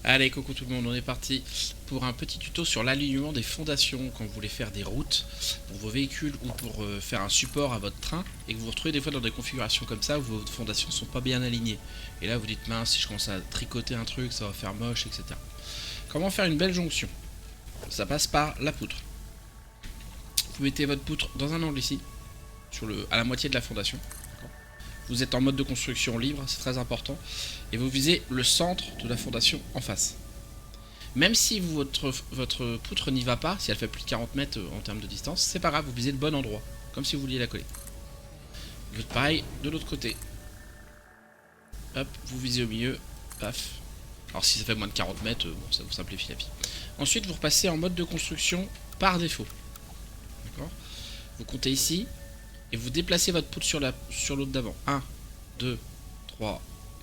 Allez, coucou tout le monde, on est parti pour un petit tuto sur l'alignement des fondations quand vous voulez faire des routes pour vos véhicules ou pour faire un support à votre train et que vous vous retrouvez des fois dans des configurations comme ça où vos fondations ne sont pas bien alignées. Et là vous dites mince, si je commence à tricoter un truc ça va faire moche, etc. Comment faire une belle jonction? Ça passe par la poutre. Vous mettez votre poutre dans un angle ici, à la moitié de la fondation. Vous êtes en mode de construction libre, c'est très important. Et vous visez le centre de la fondation en face. Même si votre poutre n'y va pas, si elle fait plus de 40 mètres en termes de distance, c'est pas grave, vous visez le bon endroit. Comme si vous vouliez la coller. Vous faites pareil de l'autre côté. Hop, vous visez au milieu. Paf. Alors si ça fait moins de 40 mètres, bon, ça vous simplifie la vie. Ensuite, vous repassez en mode de construction par défaut. D'accord ? Vous comptez ici. Et vous déplacez votre poutre sur l'autre d'avant. 1, 2, 3,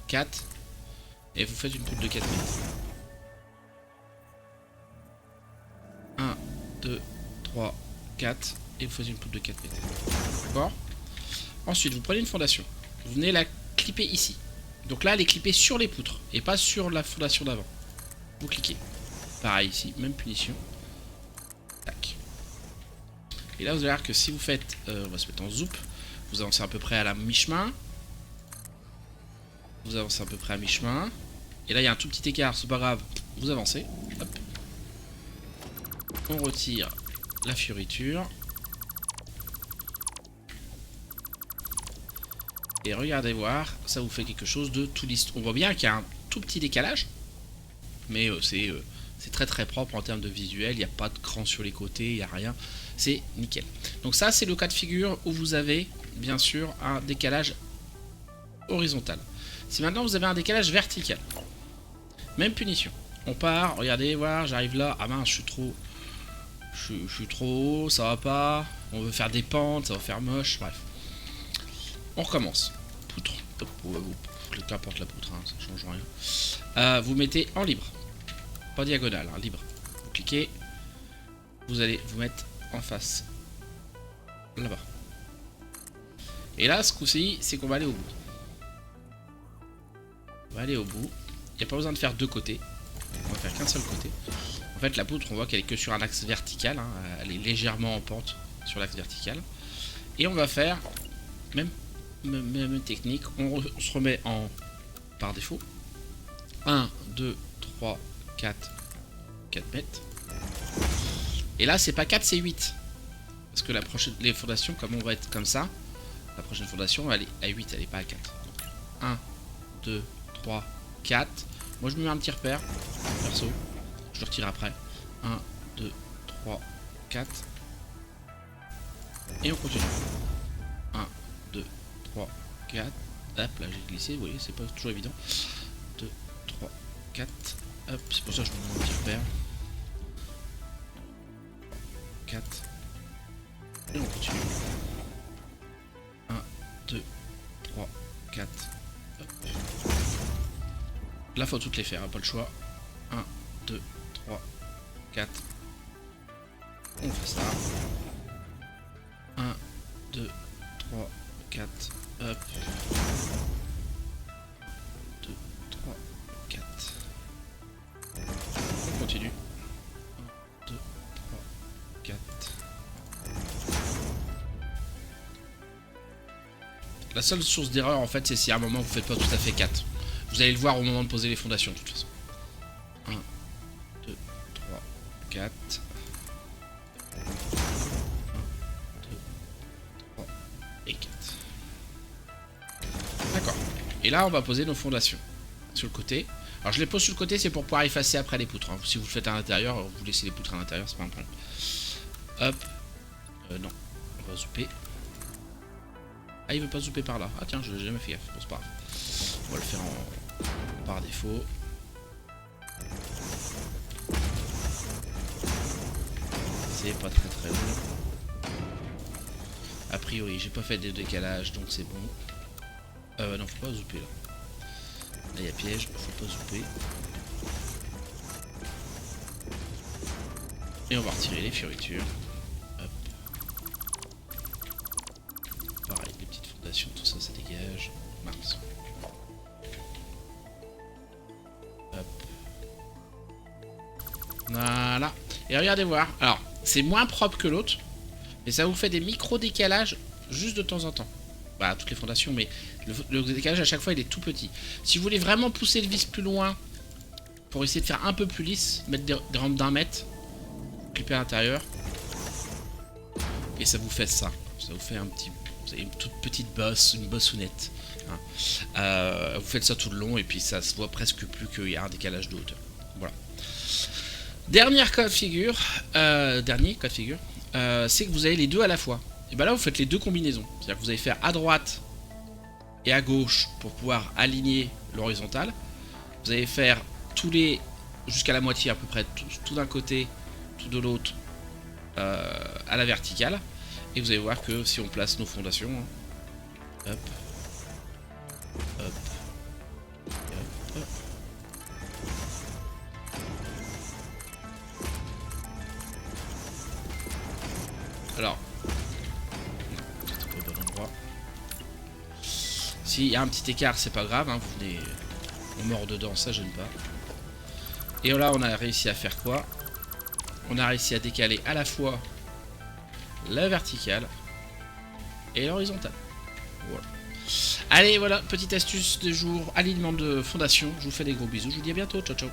4. Et vous faites une poutre de 4 mètres. 1, 2, 3, 4. Et vous faites une poutre de 4 mètres. D'accord ? Ensuite, vous prenez une fondation. Vous venez la clipper ici. Donc là, elle est clippée sur les poutres. Et pas sur la fondation d'avant. Vous cliquez. Pareil ici, même punition. Tac. Et là, vous allez voir que si vous faites... on va se mettre en zoom. Vous avancez à peu près à la mi-chemin. Vous avancez à peu près à mi-chemin. Et là, il y a un tout petit écart, c'est pas grave. Vous avancez. Hop. On retire la fioriture. Et regardez voir, ça vous fait quelque chose de tout lisse. On voit bien qu'il y a un tout petit décalage. Mais c'est très très propre en termes de visuel. Il n'y a pas de cran sur les côtés, il n'y a rien. C'est nickel. Donc ça, c'est le cas de figure où vous avez, bien sûr, un décalage horizontal. Si maintenant vous avez un décalage vertical, même punition. On part, regardez, voir, j'arrive là. Ah mince, je suis trop haut, ça va pas. On veut faire des pentes, ça va faire moche, bref. On recommence. Poutre. Qu'importe la poutre, hein, ça change rien. Vous mettez en libre. Pas diagonale, hein, libre. Vous cliquez. Vous allez vous mettre en face. Là-bas. Et là, ce coup-ci, c'est qu'on va aller au bout. On va aller au bout. Il n'y a pas besoin de faire deux côtés. On va faire qu'un seul côté. En fait, la poutre, on voit qu'elle est que sur un axe vertical. Hein. Elle est légèrement en pente sur l'axe vertical. Et on va faire même technique. On se remet en par défaut. 1, 2, 3, 4 mètres. Et là, c'est pas 4, c'est 8. Parce que les fondations, comme on va être comme ça, la prochaine fondation, elle est à 8, elle n'est pas à 4. Donc, 1, 2, 3, 4. Moi, je me mets un petit repère, perso. Je le retire après. 1, 2, 3, 4. Et on continue. 1, 2, 3, 4. Hop, là, j'ai glissé, vous voyez, c'est pas toujours évident. 2, 3, 4. Hop, c'est pour ça que je me mets un petit repère. 4. Et on continue. 1, 2, 3, 4. Hop. Là, faut toutes les faire, hein, pas le choix. 1, 2, 3, 4. On fait ça. 1, 2, 3, 4. Hop. 2, 3, 4. On continue. 1, 2, 3, 4. La seule source d'erreur en fait c'est si à un moment vous faites pas tout à fait 4. Vous allez le voir au moment de poser les fondations de toute façon. 1, 2, 3, 4. 1, 2, 3 et 4. D'accord. Et là on va poser nos fondations sur le côté. Alors je les pose sur le côté, c'est pour pouvoir effacer après les poutres. Hein. Si vous le faites à l'intérieur, vous laissez les poutres à l'intérieur, c'est pas un problème. Hop. Non. On va zooper. Ah, il veut pas zooper par là. Ah tiens, je l'ai jamais fait gaffe. Bon, c'est pas grave. On va le faire par défaut. C'est pas très très bon. A priori, j'ai pas fait de décalage, donc c'est bon. Non, faut pas zooper là. Là, il y a piège, faut pas zooper. Et on va retirer les fioritures. Pareil, les petites fondations, tout ça, ça dégage. Mince. Hop. Voilà. Et regardez voir. Alors, c'est moins propre que l'autre, mais ça vous fait des micro-décalages juste de temps en temps. Bah, toutes les fondations, mais le décalage à chaque fois, il est tout petit. Si vous voulez vraiment pousser le vis plus loin, pour essayer de faire un peu plus lisse, mettre des rampes d'1 mètre, clipper à l'intérieur, et ça vous fait ça. Ça vous fait un petit... Vous avez une toute petite bosse, une bossounette. Hein. Vous faites ça tout le long, et puis ça se voit presque plus qu'il y a un décalage de hauteur. Voilà. Dernier cas de figure, c'est que vous avez les deux à la fois. Et bien là, vous faites les deux combinaisons. C'est-à-dire que vous allez faire à droite et à gauche pour pouvoir aligner l'horizontale. Vous allez faire tous les jusqu'à la moitié à peu près, tout d'un côté, tout de l'autre, à la verticale. Et vous allez voir que si on place nos fondations, hein, hop, hop, hop, hop. Alors, c'est pas au bon endroit. S'il y a un petit écart, c'est pas grave, hein, vous venez, on mord dedans, ça gêne pas. Et là, on a réussi à faire quoi? On a réussi à décaler à la fois la verticale et l'horizontale. Voilà. Allez, voilà, petite astuce de jour, alignement de fondation. Je vous fais des gros bisous, je vous dis à bientôt, ciao ciao.